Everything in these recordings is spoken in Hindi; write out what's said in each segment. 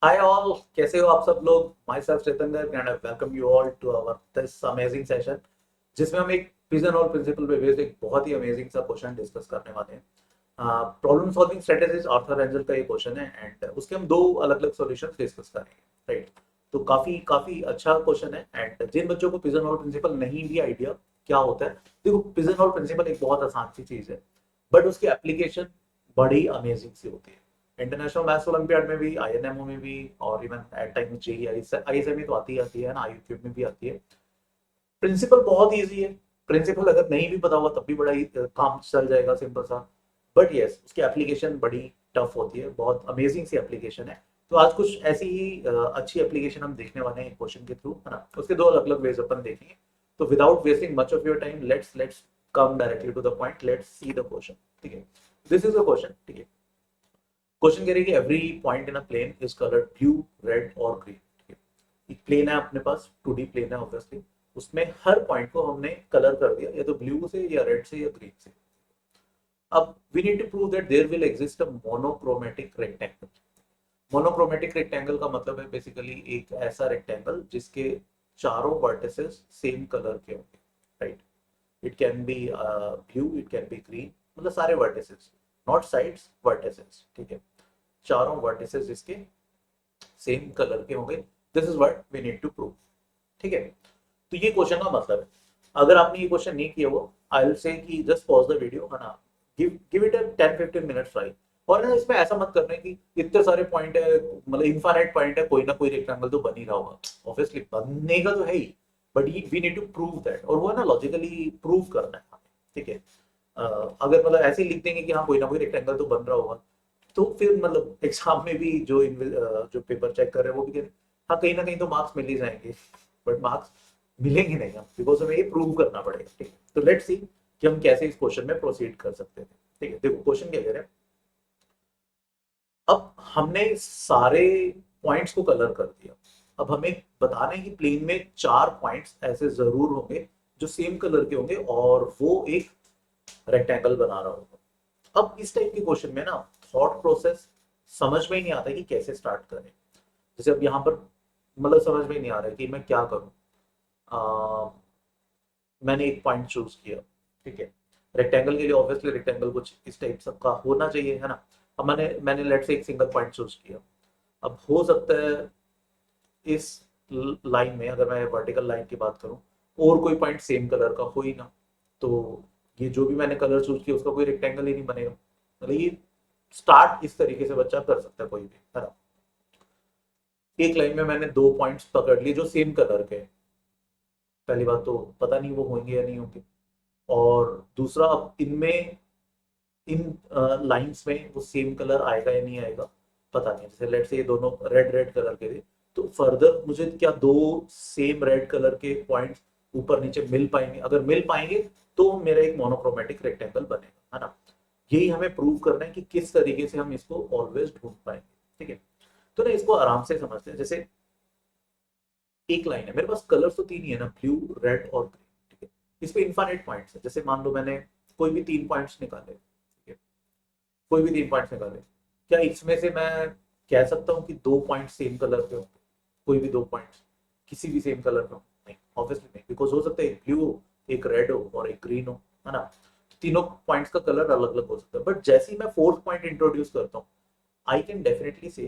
हाय ऑल, कैसे हो आप सब लोग। Myself Chetan Garg and I welcome you all to our this amazing session, जिसमें हम एक पिजन होल प्रिंसिपल पे बेस्ड एक बहुत ही अमेजिंग सा क्वेश्चन डिस्कस करने वाले हैं। Problem solving strategies Arthur Engel का ये क्वेश्चन है एंड उसके हम दो अलग अलग सॉल्यूशंस डिस्कस करेंगे, राइट। तो काफी काफी अच्छा क्वेश्चन है एंड जिन बच्चों को पिजन होल प्रिंसिपल नहीं भी आइडिया क्या होता है, देखो पिजन होल प्रिंसिपल एक बहुत आसान सी चीज है, बट उसकी एप्लीकेशन बड़ी अमेजिंग सी होती है। इंटरनेशनल मैथ्स ओलंपियाड में भी, आईएनएमओ में भी, और even at time JEE ISM में तो आती है ना, आईक्यूब में भी आती है। प्रिंसिपल बहुत इजी है। प्रिंसिपल अगर नहीं भी पता हुआ तब भी बड़ा ही काम चल जाएगा, सिंपल सा। बट यस, उसकी एप्लीकेशन बड़ी टफ होती है, बहुत अमेजिंग सी एप्लीकेशन है। तो आज कुछ ऐसी ही अच्छी एप्लीकेशन हम देखने वाले हैं क्वेश्चन के थ्रू, है ना। उसके दो अलग अलग वेज अपन देखेंगे। तो without wasting much of your time, let's come directly to the point, let's see the question. ठीक है, दिस इज अ क्वेश्चन। ठीक है, क्वेश्चन कह रही है कि every point in a plane is coloured blue, red और ग्रीन। एक प्लेन है अपने पास, 2D प्लेन है ऑब्वियसली। उसमें हर पॉइंट को हमने कलर कर दिया, या तो ब्लू से या रेड से या ग्रीन से। अब we need to prove that there will exist a monochromatic rectangle. Monochromatic rectangle का मतलब है बेसिकली एक ऐसा रेक्टेंगल जिसके चारों वर्टिसेस सेम कलर के होंगे, right. It can be blue, it can be green, मतलब सारे वर्टिसेस, नॉट साइड्स, वर्टिसेस। ठीक है, चारों वर्टिसेस जिसके सेम कलर के होंगे। This is what we need to prove. ठीक है, तो ये क्वेश्चन का मतलब है। अगर आपने ये क्वेश्चन नहीं किया वो, आई विल से कि जस्ट पॉज द वीडियो, है ना। Give give it a 10-15 minutes try. और ना इसमें ऐसा मत करना है कि इतने सारे पॉइंट है, मतलब इनफाइनाइट पॉइंट है, कोई ना कोई रेक्टेंगल तो बन ही रहा होगा। ऑब्वियसली बनेगा तो है ही, but we need to prove that, और वो है ना लॉजिकली प्रूव करना है हमें। ठीक है, अगर मतलब ऐसे ही लिख देंगे कि हाँ कोई ना कोई रेक्टेंगल तो बन रहा होगा, तो फिर मतलब एग्जाम में भी जो पेपर चेक कर रहे हैं वो भी कह रहे हैं, हाँ कहीं ना कहीं तो मार्क्स मिल ही जाएंगे, बट मार्क्स मिलेंगे नहीं हम, बिकॉज हमें ये प्रूव करना पड़ेगा। ठीक है, तो लेट्स सी कि हम कैसे इस क्वेश्चन में प्रोसीड कर सकते हैं। ठीक है, देखो क्वेश्चन क्या कह रहे हैं। अब हमने सारे पॉइंट्स को कलर कर दिया। अब हमें बताना है कि प्लेन में चार पॉइंट्स ऐसे जरूर होंगे जो सेम कलर के होंगे और वो एक रेक्टेंगल बना रहा होगा। अब इस टाइप के क्वेश्चन में ना थॉट प्रोसेस समझ में ही नहीं आता कि कैसे स्टार्ट करें। जैसे अब यहाँ पर मतलब समझ में ही नहीं आ रहा है कि मैं क्या करूं। मैंने एक पॉइंट चूज किया, ठीक है। रेक्टेंगल के लिए ऑब्वियसली रेक्टेंगल कुछ इस टाइप सबका होना चाहिए, है ना। अब मैंने मैंने लेट से एक सिंगल पॉइंट चूज किया। अब हो सकता है इस लाइन में, अगर मैं वर्टिकल लाइन की बात करूं, और कोई पॉइंट सेम कलर का हो ही ना, तो ये जो भी मैंने कलर चूज किया उसका कोई रेक्टेंगल ही नहीं बनेगा। मतलब ये स्टार्ट इस तरीके से बच्चा कर सकता है कोई भी, है ना। एक लाइन में मैंने दो पॉइंट्स पकड़ लिए जो सेम कलर के हैं। पहली बात तो पता नहीं वो होंगे या नहीं होंगे, और दूसरा अब इनमें इन लाइंस में वो सेम कलर आएगा या नहीं आएगा पता नहीं। जैसे लेट से ये दोनों रेड रेड कलर के थे, तो फर्दर मुझे क्या दो सेम रेड कलर के पॉइंट्स ऊपर नीचे मिल पाएंगे? अगर मिल पाएंगे तो मेरा एक मोनोक्रोमेटिक रेक्टेंगल बनेगा, है ना। यही हमें प्रूव करना है कि किस तरीके से हम इसको ऑलवेज ढूंढ पाएंगे। ठीक है, तो ना इसको आराम से समझते हैं। जैसे एक लाइन है, मेरे पास कलर तो तीन ही है ना, ब्लू, रेड और ग्रीन। ठीक है, इस पे इनफाइनाइट पॉइंट्स है। जैसे मान लो मैंने कोई भी तीन पॉइंट्स निकाले, ठीक है, कोई भी तीन पॉइंट्स निकाले, क्या इसमें से मैं कह सकता हूँ कि दो पॉइंट सेम कलर के होंगे? कोई भी दो पॉइंट्स किसी भी सेम कलर के हो? नहीं, ऑब्वियसली नहीं, बिकॉज हो सकता है एक ब्लू हो, एक रेड हो और एक ग्रीन हो, है ना। तीनों पॉइंट्स का कलर अलग अलग हो सकता है, बट जैसे ही मैं फोर्थ पॉइंट इंट्रोड्यूस करता हूँ, आई कैन डेफिनेटली से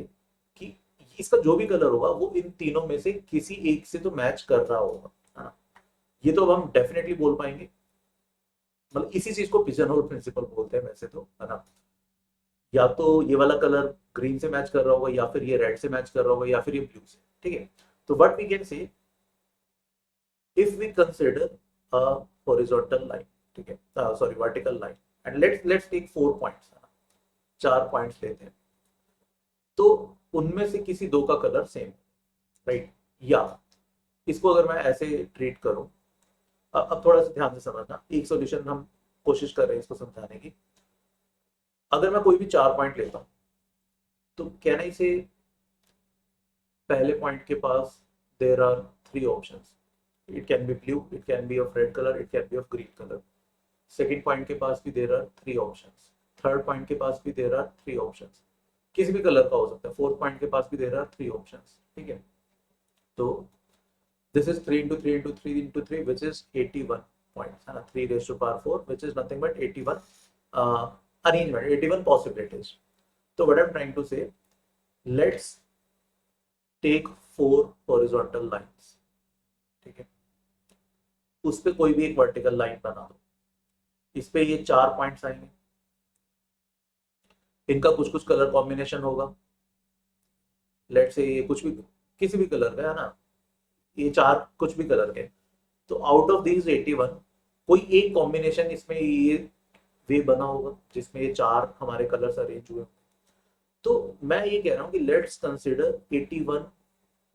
कि इसका जो भी कलर होगा वो इन तीनों में से किसी एक से तो मैच कर रहा होगा, है ना। ये तो अब हम डेफिनेटली बोल पाएंगे। मतलब इसी चीज को पिजन होल प्रिंसिपल बोलते हैं वैसे तो, है ना। या तो ये वाला कलर ग्रीन से मैच कर रहा होगा, या फिर ये रेड से मैच कर रहा होगा, या फिर ये ब्लू से। ठीक है, तो what we can say, if we consider a horizontal line, ठीक है, sorry vertical line, and let's take 4 points, है ना, चार पॉइंट्स लेते हैं, तो उनमें से किसी दो का कलर सेम, राइट। या इसको अगर मैं ऐसे ट्रीट करूं, अब थोड़ा सा ध्यान से समझना, एक सॉल्यूशन हम कोशिश कर रहे हैं इसको समझाने की। अगर मैं कोई भी चार पॉइंट लेता हूं, तो कहना इसे, पहले पॉइंट के पास there are three options. It can be blue, it can be of red colour, it can be of green colour. Second point के पास भी there are three options. Third point के पास भी देर आर थ्री ऑप्शंस। किसी भी कलर का हो सकता है, फोर्थ पॉइंट के पास भी दे रहा है 3 ऑप्शंस, ठीक है। तो this is 3 into 3 into 3 into 3 which is 81 points है ना, 3 raised to power 4 which is nothing but 81 arrangement, 81 possibilities. So what I'm trying to say, let's take 4 horizontal lines, ठीक है, उस पे कोई भी एक वर्टिकल लाइन बना दो, इस पे ये 4 पॉइंट्स आएंगे, इनका कुछ कुछ कलर कॉम्बिनेशन होगा, लेट से ये कुछ भी किसी भी कलर का है ना, ये 4 कुछ भी कलर के, तो आउट ऑफ दीज 81 कोई एक कॉम्बिनेशन इसमें ये वे बना होगा जिसमें ये 4 हमारे कलर्स अरेंज हुए। तो मैं ये कह रहा हूँ कि लेट्स कंसिडर 81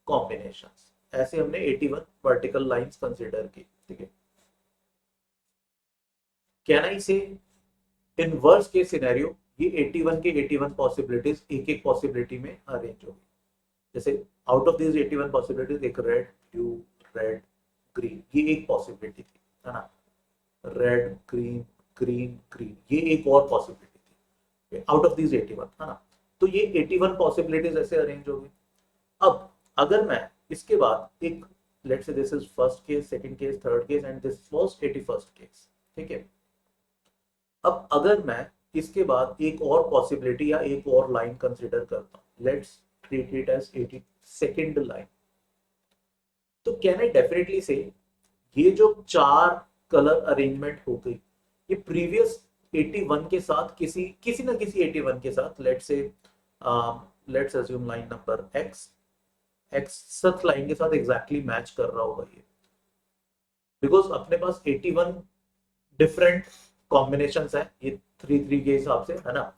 कॉम्बिनेशंस, ऐसे हमने 81 वर्टिकल लाइंस कंसिडर की, ठीक है। कैन आई से इन वर्स्ट केस सिनेरियो ये 81 के 81 पॉसिबिलिटीज एक एक पॉसिबिलिटी में अरेंज होगी। जैसे आउट ऑफ दिस 81 पॉसिबिलिटीज एक रेड ब्लू रेड ग्रीन, ये एक पॉसिबिलिटी थी, है ना, रेड ग्रीन ग्रीन ग्रीन, ये एक और पॉसिबिलिटी थी आउट ऑफ दिस 81, है ना। तो ये 81 पॉसिबिलिटीज ऐसे अरेंज होगी। अब अगर मैं इसके बाद एक, let's say this is first case, second case, third case and this was 81st case, ठीक है। अब अगर मैं इसके बाद एक और पॉसिबिलिटी या एक और लाइन कंसिडर करता हूं, let's treat it as 82nd line, तो कैन आई डेफिनेटली से ये जो 4 कलर अरेंजमेंट हो गई, ये प्रीवियस 81 के साथ किसी किसी ना किसी 81 के साथ, let's assume line number x, x line के साथ एग्जैक्टली मैच कर रहा होगा ये, बिकॉज अपने पास 81 डिफरेंट कॉम्बिनेशंस है ये 3 3 के हिसाब से, है ना,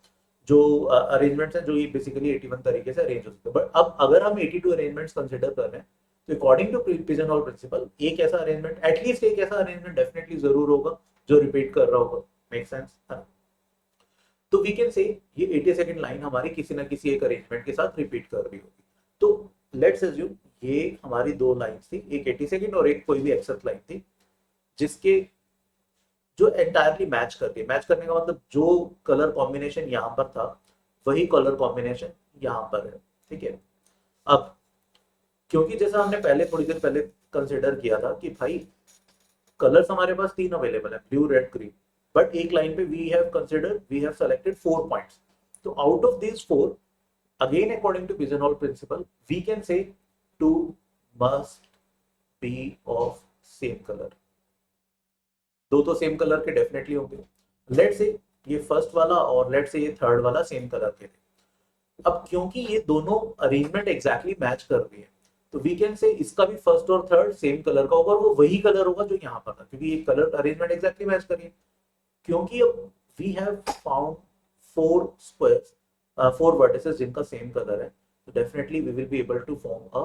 जो अरेंजमेंट्स हैं जो ये बेसिकली 81 तरीके से अरेंज हो सकते हैं। बट अब अगर हम 82 अरेंजमेंट्स कंसिडर कर रहे हैं, तो अकॉर्डिंग टू पिजनहोल प्रिंसिपल एक ऐसा अरेंजमेंट, एटलीस्ट एक ऐसा अरेंजमेंट डेफिनेटली जरूर होगा जो रिपीट कर रहा होगा, मेक सेंस, है ना। तो वी कैन से ये 82nd लाइन हमारी किसी ना किसी एक अरेंजमेंट के साथ रिपीट कर रही होगी। तो लेट्स अज्यूम ये हमारी 2 लाइंस थी, एक 82nd और एक कोई भी एक्सेप्ट लाइन थी, जिसके जो एंटायरली मैच करती है, मैच करने का मतलब जो कलर कॉम्बिनेशन यहाँ पर था वही कलर कॉम्बिनेशन यहाँ पर है, ठीक है। अब क्योंकि जैसा हमने पहले थोड़ी देर पहले कंसिडर किया था कि भाई कलर्स हमारे पास 3 अवेलेबल है, ब्लू रेड ग्रीन, बट एक लाइन पे वी हैव सेलेक्टेड 4 पॉइंट्स। तो out of these 4, again according to pigeonhole principle, we can say 2 must be of same colour, 2 तो सेम कलर के डेफिनेटली होंगे, लेट से ये फर्स्ट वाला और लेट से ये थर्ड वाला सेम कलर के थे। अब क्योंकि ये दोनों अरेंजमेंट एग्जैक्टली मैच कर रही है, तो वी कैन से इसका भी फर्स्ट और थर्ड सेम कलर का होगा और वो वही कलर होगा जो यहाँ पर था, क्योंकि ये कलर अरेंजमेंट एग्जैक्टली मैच कर रही है। क्योंकि अब we have found 4 squares, 4 vertices जिनका सेम कलर है, तो definitely we will be able to form a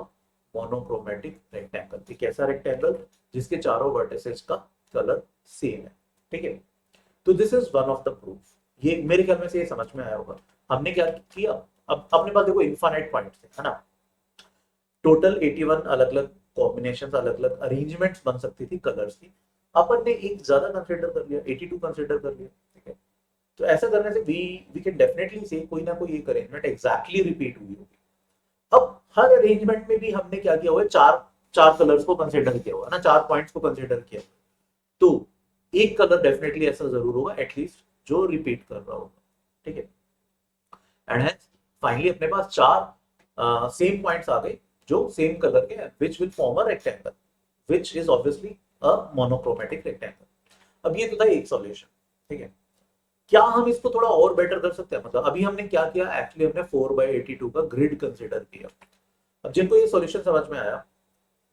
monochromatic rectangle. एक ऐसा रेक्टेंगल जिसके चारों वर्टिसेस का कलर सेम है, ठीक है। तो this is one of the proof. ये मेरे ख्याल में से ये समझ में आया होगा। हमने क्या किया, अब अपने पास देखो इनफाइनाइट पॉइंट्स है ना, टोटल 81 अलग अलग कॉम्बिनेशन, अलग अलग अरेंजमेंट्स बन सकती थी कलर्स की, अपन ने एक ज्यादा कंसिडर कर लिया, 82 कंसिडर कर लिया, ठीक है। तो ऐसा करने से वी कैन डेफिनेटली से कोई ना कोई एक अरेंजमेंट एग्जैक्टली रिपीट हुई होगी। अब हर अरेंजमेंट में भी हमने क्या किया हुआ है, चार चार कलर्स को कंसिडर किया हुआ है ना, 4 पॉइंट्स को कंसिडर किया, तो एक कलर डेफिनेटली ऐसा जरूर होगा एटलीस्ट जो रिपीट कर रहा होगा, ठीक है। एंड हेंस फाइनली अपने पास 4 सेम पॉइंट्स आ गए जो सेम कलर के हैं, which will form a rectangle which is obviously a monochromatic rectangle. अब ये तो था एक सॉल्यूशन, ठीक है। क्या हम इसको थोड़ा और बेटर कर सकते हैं, मतलब अभी हमने क्या किया, एक्चुअली हमने 4/82 का ग्रिड कंसिडर किया। अब जिनको ये सॉल्यूशन समझ में आया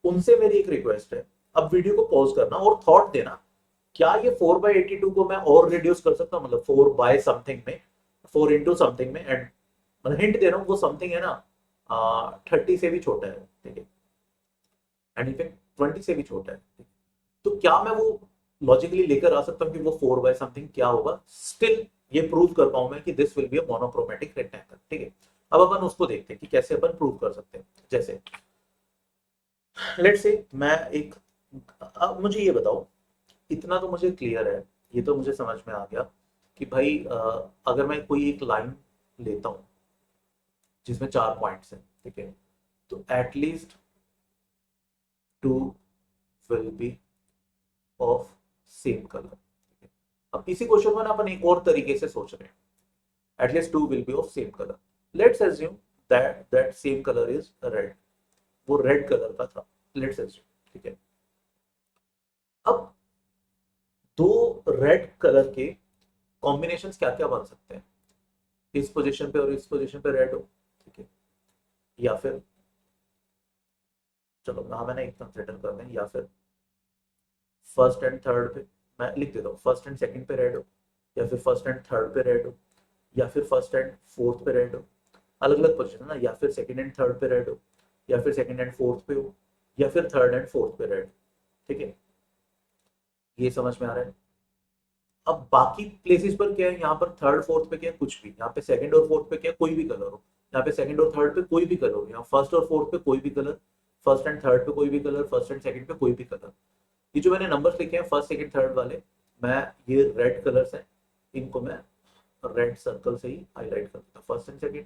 उनसे मेरी एक रिक्वेस्ट है, अब वीडियो को पॉज करना और थॉट देना, क्या ये 4/82 को मैं और रिड्यूस कर सकता हूँ, मतलब 4 बाय समथिंग में, 4 इंटू समथिंग में, एंड मतलब हिंट दे रहा हूँ वो समथिंग है ना 30 से भी छोटा है, ठीक है, एंड इनफैक्ट 20 से भी छोटा है, ठीक है? तो क्या मैं वो लॉजिकली लेकर आ सकता हूँ कि वो 4 बाय समथिंग क्या होगा, स्टिल ये प्रूव कर पाऊं मैं कि this will be a monochromatic rectangle, ठीक है। अब अपन उसको देखते हैं कि कैसे अपन प्रूव कर सकते हैं। जैसे लेट्स से मैं एक, अब मुझे ये बताओ, इतना तो मुझे क्लियर है, ये तो मुझे समझ में आ गया कि भाई अगर मैं कोई एक लाइन लेता हूँ, जिसमें 4 पॉइंट्स हैं, ठीक है, तो at least 2 will be of same colour. अब इसी क्वेश्चन में ना अपन एक और तरीके से सोच रहे हैं, at least 2 will be of same colour. Let's assume that same colour is red, वो रेड कलर का था, लेट्स अज्यूम, ठीक है। अब दो रेड कलर के कॉम्बिनेशंस क्या क्या बन सकते हैं, इस पोजीशन पे और इस पोजीशन पे रेड हो, ठीक है, या फिर चलो मैंने एक कंसिडर कर दें, या फिर फर्स्ट एंड थर्ड पे मैं लिख देता हूँ, फर्स्ट एंड सेकंड पे रेड हो, या फिर फर्स्ट एंड थर्ड पे रेड हो, या फिर फर्स्ट एंड फोर्थ पे रेड हो, अलग अलग पोजीशन ना, या फिर सेकंड एंड थर्ड पे रेड हो, या फिर सेकंड एंड फोर्थ पे हो, या फिर थर्ड एंड फोर्थ पे रेड, ठीक है, ये समझ में आ रहा है। अब बाकी प्लेसेस पर क्या है, यहाँ पर थर्ड फोर्थ पे क्या है, कुछ भी, यहाँ पे सेकंड और फोर्थ पे क्या है, कोई भी कलर हो, यहाँ पे सेकंड और थर्ड पे कोई भी कलर हो, यहाँ फर्स्ट और फोर्थ पे कोई भी कलर, फर्स्ट एंड थर्ड पे कोई भी कलर, फर्स्ट एंड सेकंड पे कोई भी कलर। ये जो मैंने नंबर्स लिखे हैं फर्स्ट सेकंड थर्ड वाले, मैं ये रेड कलर्स हैं, इनको मैं रेड सर्कल से ही हाईलाइट कर देता हूँ, first and second,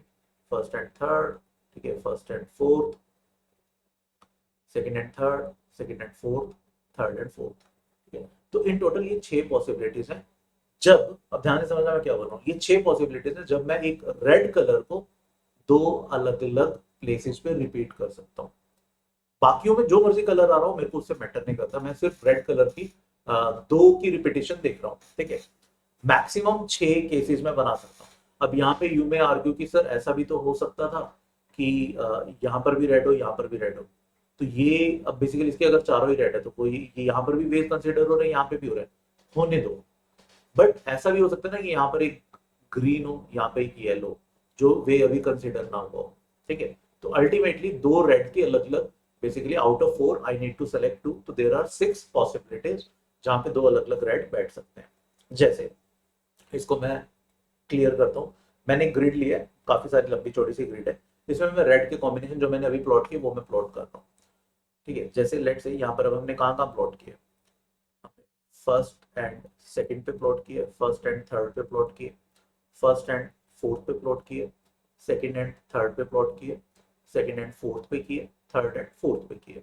first and third, ठीक है, first and fourth, second and third, second and fourth, third and fourth, ठीक है। तो इन टोटल ये 6 पॉसिबिलिटीज हैं। जब, अब ध्यान से समझना मैं क्या बोल रहा हूँ, ये 6 पॉसिबिलिटीज है जब मैं एक रेड कलर को दो अलग अलग प्लेसेस पे रिपीट कर सकता हूँ। बाकियों में जो मर्जी कलर आ रहा हो मेरे को उससे मैटर नहीं करता, मैं सिर्फ रेड कलर की दो की रिपीटेशन देख रहा हूँ, ठीक है। मैक्सिमम 6 केसेस में बना सकता हूँ। अब यहाँ पे यू में आर्ग्यू की सर ऐसा भी तो हो सकता था कि यहाँ पर भी रेड हो, यहाँ पर भी रेड हो, तो ये अब बेसिकली इसके अगर चारों ही रेड है तो कोई ये यहाँ पर भी वेव कंसिडर हो रहे हैं, यहाँ पे भी हो रहे हैं, होने दो। बट ऐसा भी हो सकता है ना कि यहाँ पर एक ग्रीन हो, यहाँ पे एक येलो, जो वे अभी कंसिडर ना हुआ हो, ठीक है। तो अल्टीमेटली दो रेड की अलग अलग, basically out of 4 I need to select 2, तो देयर आर 6 पॉसिबिलिटीज जहां पे दो अलग अलग रेड बैठ सकते हैं। जैसे इसको मैं क्लियर करता हूँ, मैंने ग्रिड लिया है, काफी सारी लंबी चौड़ी सी ग्रिड है, इसमें मैं रेड के कॉम्बिनेशन जो मैंने अभी प्लॉट किए वो मैं प्लॉट कर रहा हूँ, ठीक है। जैसे लेट से यहाँ पर अब हमने कहाँ कहाँ प्लॉट किए, फर्स्ट एंड सेकंड पे प्लॉट किए, फर्स्ट एंड थर्ड पे प्लॉट किए, फर्स्ट एंड फोर्थ पे प्लॉट किए, सेकंड एंड थर्ड पे प्लॉट किए, सेकंड एंड फोर्थ पे किए, थर्ड एंड फोर्थ पे किए।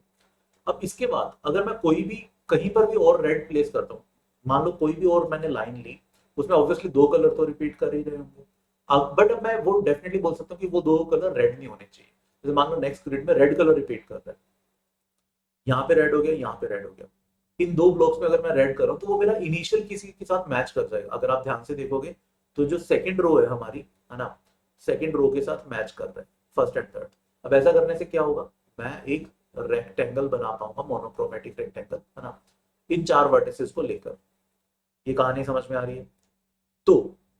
अब इसके बाद अगर मैं कोई भी कहीं पर भी और रेड प्लेस करता हूँ, मान लो कोई भी और मैंने लाइन ली, उसमें ऑब्वियसली दो कलर तो रिपीट कर ही रहे होंगे, अब बट अब मैं वो डेफिनेटली बोल सकता हूँ कि वो दो कलर रेड नहीं होने चाहिए। जैसे मान लो नेक्स्ट ग्रिड में रेड कलर रिपीट कर रहा है, यहाँ पे रेड हो गया, यहाँ पे रेड हो गया, इन दो ब्लॉक्स में अगर मैं रेड कर रहा हूँ तो वो मेरा इनिशियल किसी के साथ मैच कर जाएगा। अगर आप ध्यान से देखोगे तो जो सेकंड रो है हमारी, है ना, सेकंड रो के साथ मैच कर रहा है फर्स्ट एंड थर्ड। अब ऐसा करने से क्या होगा, मैं एक रेक्टेंगल बना पाऊंगा, मोनोक्रोमेटिक रेक्टेंगल, है ना, इन 4 वर्टिसेस को लेकर। ये कहानी समझ में आ रही है। तो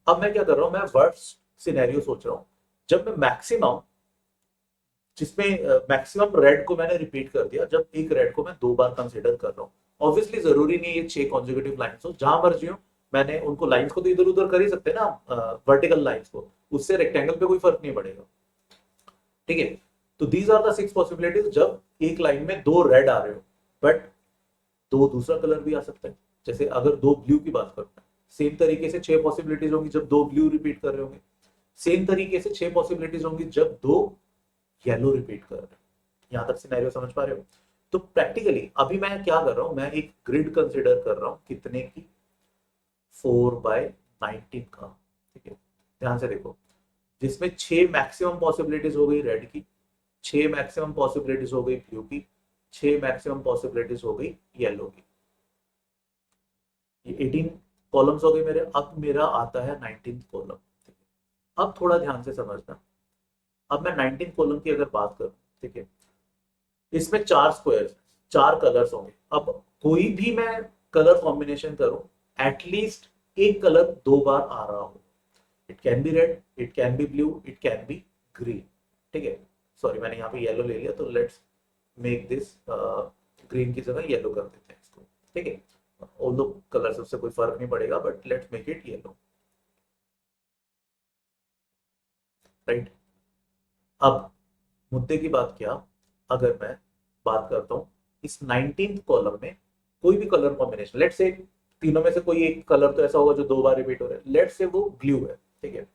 अब मैं क्या कर रहा हूं, मैं वर्स्ट सिनेरियो सोच रहा हूं, जब मैं मैक्सिमम, जिसमें मैक्सिमम रेड को मैंने रिपीट कर दिया, जब एक रेड को मैं 2 बार कंसिडर कर रहा हूँ। ऑब्वियसली जरूरी नहीं ये 6 कॉन्जिक्यूटिव लाइंस हो, जहां मर्जी हो, मैंने उनको लाइंस को तो इधर उधर कर ही सकते हैं ना, वर्टिकल लाइंस को, उससे रेक्टेंगल पे कोई फर्क नहीं पड़ेगा, ठीक है। तो दीज आर द 6 पॉसिबिलिटीज जब एक लाइन में 2 रेड आ रहे हो, बट 2 दूसरा कलर भी आ सकता है। जैसे अगर 2 ब्लू की बात करूं, सेम तरीके से 6 पॉसिबिलिटीज होंगी जब 2 ब्लू रिपीट कर रहे होंगे, सेम तरीके से 6 पॉसिबिलिटीज होंगी जब 2 येलो रिपीट कर रहे हैं। यहां तक सिनेरियो समझ पा रहे हो। तो प्रैक्टिकली अभी मैं क्या कर रहा हूं, मैं एक ग्रिड कंसिडर कर रहा हूं, कितने की, 4/19 का, ठीक है। ध्यान से देखो, जिसमें 6 मैक्सिमम पॉसिबिलिटीज हो गई रेड की, 6 मैक्सिमम पॉसिबिलिटीज हो गई ब्लू की, 6 मैक्सिमम पॉसिबिलिटीज हो गई येलो की। ये 18 कॉलम्स हो गए मेरे। अब मेरा आता है 19th कॉलम, ठीक है। अब थोड़ा ध्यान से समझना, अब मैं 19th कॉलम की अगर बात करूं, ठीक है, इसमें 4 स्क्वायर्स, 4 कलर्स होंगे। अब कोई भी मैं कलर कॉम्बिनेशन करूं, एटलीस्ट एक कलर 2 बार आ रहा हो। It can B red, it can be blue, it can be green, ठीक है। सॉरी मैंने यहाँ पे येलो ले लिया, तो लेट्स मेक दिस ग्रीन की जगह येलो कर देते हैं इसको, ठीक है। ऑल दो कलर से उससे कोई फर्क नहीं पड़ेगा, but let's make it yellow, right. अब मुद्दे की बात क्या, अगर मैं बात करता हूं इस 19th कॉलम में कोई भी कलर कॉम्बिनेशन, लेट्स से तीनों में से कोई एक कलर तो ऐसा होगा जो 2 बार रिपीट हो रहा है, लेट्स से वो ब्लू है, ठीक है।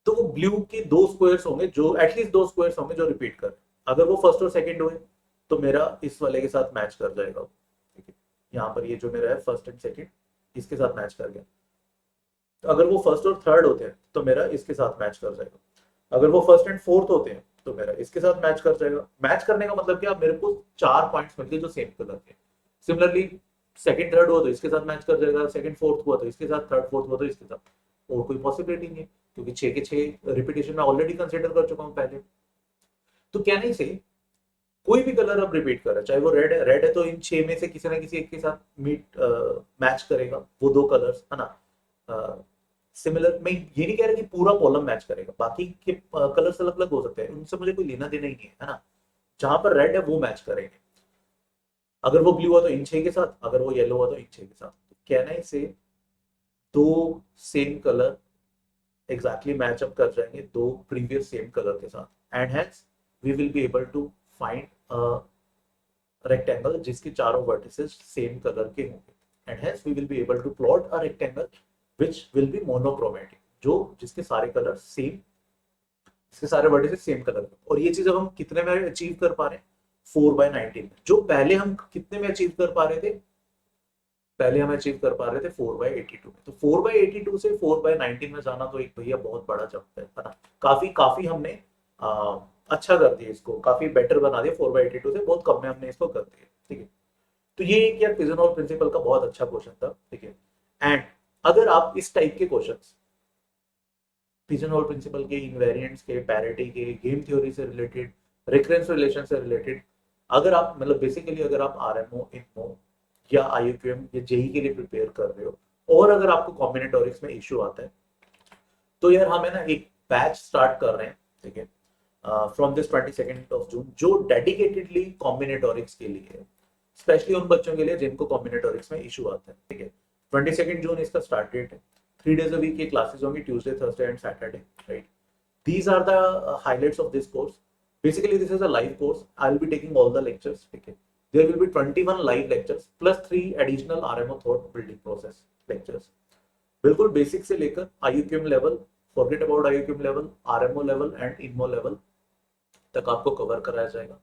तो वो ब्लू के दो स्क्वायर्स होंगे, जो एटलीस्ट दो स्क्वायर्स होंगे जो रिपीट कर, अगर वो फर्स्ट और सेकंड हुए तो मेरा इस वाले के साथ मैच कर जाएगा। ठीक है, यहाँ पर ये जो मेरा है फर्स्ट एंड सेकंड, इसके साथ मैच कर गया। तो अगर वो फर्स्ट और थर्ड होते हैं तो मेरा इसके साथ मैच कर जाएगा। अगर वो फर्स्ट एंड फोर्थ होते हैं तो मेरा इसके साथ मैच कर जाएगा। मैच करने का मतलब क्या, मेरे को 4 पॉइंट्स मिलते हैं जो सेम कलर के। सिमिलरली सेकंड थर्ड हुआ तो इसके साथ मैच कर जाएगा, सेकंड फोर्थ हुआ तो इसके साथ, थर्ड फोर्थ हुआ तो इसके साथ। और कोई पॉसिबिलिटी नहीं है, क्योंकि 6 के 6 रिपीटेशन में ऑलरेडी कंसिडर कर चुका हूं पहले। तो क्या नहीं से कोई भी कलर अब रिपीट कर रहा है, चाहे वो रेड है, रेड है तो इन 6 में से किसी ना किसी एक के साथ मैच करेगा वो दो कलर्स, है ना। सिमिलर, मैं ये नहीं कह रहा कि पूरा कॉलम मैच करेगा, बाकी के कलर्स अलग अलग हो सकते हैं, उनसे मुझे कोई लेना देना ही नहीं है ना। जहां पर रेड है वो मैच करेंगे। अगर वो ब्लू हुआ तो इन 6 के साथ, अगर वो येलो हुआ तो इन 6 के साथ। तो कहना है इसे दो same colour exactly match up कर जाएंगे दो प्रीवियस सेम कलर के साथ, and hence we will be able to find a rectangle जिसके चारों वर्टिसेस सेम कलर के होंगे, and hence we will be able to plot a rectangle which will be monochromatic, जो जिसके सारे कलर सेम, इसके सारे वर्टिसेस सेम कलर के। और ये चीज अब हम कितने में अचीव कर पा रहे हैं, 4/19 में। जो पहले हम कितने में अचीव कर पा रहे थे, पहले हम अचीव कर पा रहे थे 4/82 में। तो 4/82 से 4/19 में जाना तो एक भैया बहुत बड़ा जंप है ना। काफी काफी हमने अच्छा कर दिया, इसको काफी बेटर बना दिया। 4/82 से बहुत कम में हमने इसको कर दिया। ठीक है, तो ये एक यार पिजनहोल प्रिंसिपल का बहुत अच्छा क्वेश्चन था। ठीक है, एंड अगर आप इस टाइप के क्वेश्चंस पिजनहोल प्रिंसिपल के, इनवेरिएंट्स के, पैरिटी के, गेम थ्योरी से रिलेटेड, रिकरेंस रिलेशन से रिलेटेड, अगर आप मतलब बेसिकली अगर आप आरएमओ, इनमो या आईयूक्यूएम या जेई के लिए प्रिपेयर कर रहे हो, और अगर आपको कॉम्बिनेटोरिक्स में इश्यू आता है, तो यार हम है ना एक बैच स्टार्ट कर रहे हैं। ठीक है, फ्रॉम दिस 22 जून, जो डेडिकेटेडली कॉम्बिनेटोरिक्स के लिए है, स्पेशली उन बच्चों के लिए जिनको कॉम्बिनेटोरिक्स में इशू आता है। ठीक है, 22 जून इसका स्टार्ट डेट है। 3 days a week की क्लासेस होंगी, Tuesday, Thursday and Saturday, right. These are the highlights of this course. Basically, this is a live course. I'll be taking all the lectures. Okay. There will be 21 live lectures plus 3 additional RMO thought building process lectures. बिल्कुल बेसिक से लेकर IUQM level, forget about IUQM level, RMO level and INMO level तक आपको कवर कराया जाएगा।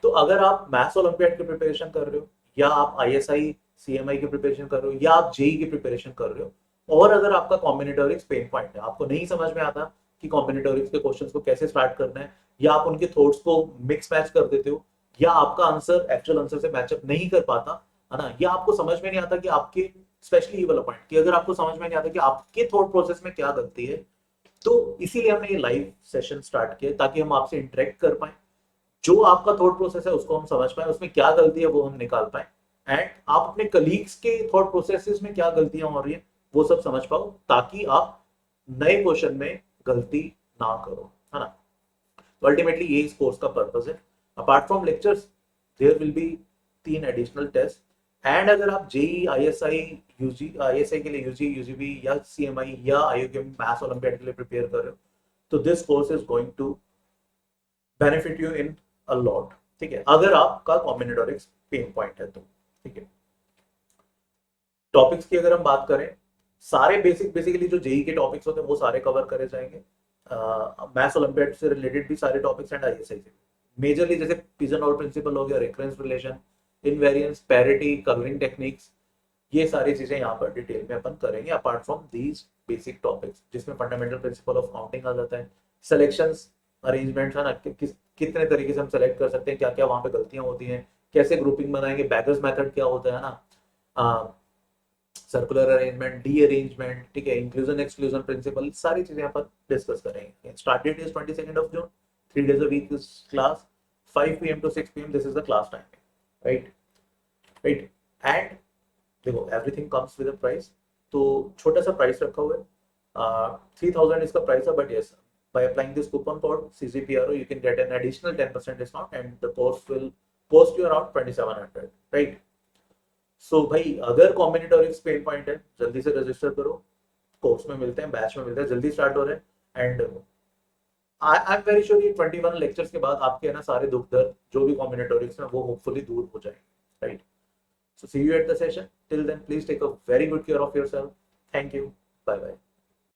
तो अगर आप मैथ्स ओलंपियाड की प्रिपरेशन कर रहे हो, या आप ISI CMI की प्रिपरेशन कर रहे हो, या आप जेई की प्रिपरेशन कर रहे हो, और अगर आपका कॉम्बिनेटोरिक्स पेन पॉइंट है, आपको नहीं समझ में आता कि कॉम्बिनेटोरिक्स के क्वेश्चंस को कैसे स्टार्ट करना है, या आप उनके थॉट्स को मिक्स मैच कर देते हो, या आपका आंसर एक्चुअल आंसर से मैचअप नहीं कर पाता, है ना, या आपको समझ में नहीं आता कि आपके, स्पेशली ये वाला पॉइंट कि अगर आपको समझ में नहीं आता कि आपके थॉट प्रोसेस में क्या गलती है, तो इसीलिए हमने ये लाइव सेशन स्टार्ट किया ताकि हम आपसे इंटरेक्ट कर पाए, जो आपका थॉट प्रोसेस है उसको हम समझ पाए, उसमें क्या गलती है वो हम निकाल पाए, एंड आप अपने कलीग्स के थॉट प्रोसेसेस में क्या गलतियां हो रही है वो सब समझ पाओ, ताकि आप नए क्वेश्चन में गलती ना करो, है ना। तो अल्टीमेटली ये इस कोर्स का पर्पस है। Apart from lectures there will be 3 additional test, and अगर आप जेई, आईएसआई, यूजी, आईएसआई के लिए यूजी, यूजीबी या सीएमआई या आईयूकेएम मैथ्स ओलंपियाड के लिए प्रिपेयर कर रहे हो, तो this course is going to benefit you in a lot. ठीक है, अगर आपका कॉम्बिनेटोरिक्स पेन पॉइंट है तो। ठीक है, टॉपिक्स की अगर हम बात करें, सारे बेसिकली जो जेई के टॉपिक्स होते हैं वो सारे कवर करे जाएंगे। मैथ्स ओलंपियाड से रिलेटेड भी सारे टॉपिक्स एंड आईएसआई से मेजरली, जैसे पिजनहोल प्रिंसिपल हो गया, recurrence relation, invariance, parity, colouring techniques, ये सारी चीजें यहाँ पर डिटेल में अपन करेंगे। Apart from these basic topics, जिसमें फंडामेंटल प्रिंसिपल ऑफ काउंटिंग आ जाता है, सिलेक्शंस, अरेंजमेंट है ना, कितने तरीके से हम सेलेक्ट कर सकते हैं, क्या क्या वहां पे गलतियां होती हैं, कैसे ग्रुपिंग बनाएंगे, बैगर्स मेथड क्या होता है ना, सर्कुलर अरेंजमेंट, डी अरेंजमेंट, ठीक है, इंक्लूजन एक्सक्लूजन प्रिंसिपल, सारी चीजें यहाँ पर डिस्कस करेंगे। Start date is 22 June, 3 days a week is class, 5 PM to 6 PM, this is the class timing, right, right, and देखो everything comes with a price, तो छोटा सा प्राइस रखा हुआ है, 3000 इसका प्राइस है, but yes, by applying this coupon code CCPRO you can get an additional 10% discount and the course will cost you around 2700, right। सो भाई अगर कॉम्बिनेटोरिक्स पेन पॉइंट है, जल्दी से रजिस्टर करो, कोर्स में मिलते हैं, बैच में मिलते हैं, जल्दी स्टार्ट हो रहे हैं, and I am very sure ये 21 लेक्चर्स के बाद आपके है ना सारे दुख दर्द जो भी कॉम्बिनेटोरिक्स में वो होपफुली दूर हो जाएंगे, right. So see you at the session. Till then, please take a very good care of yourself. Thank you. Bye bye.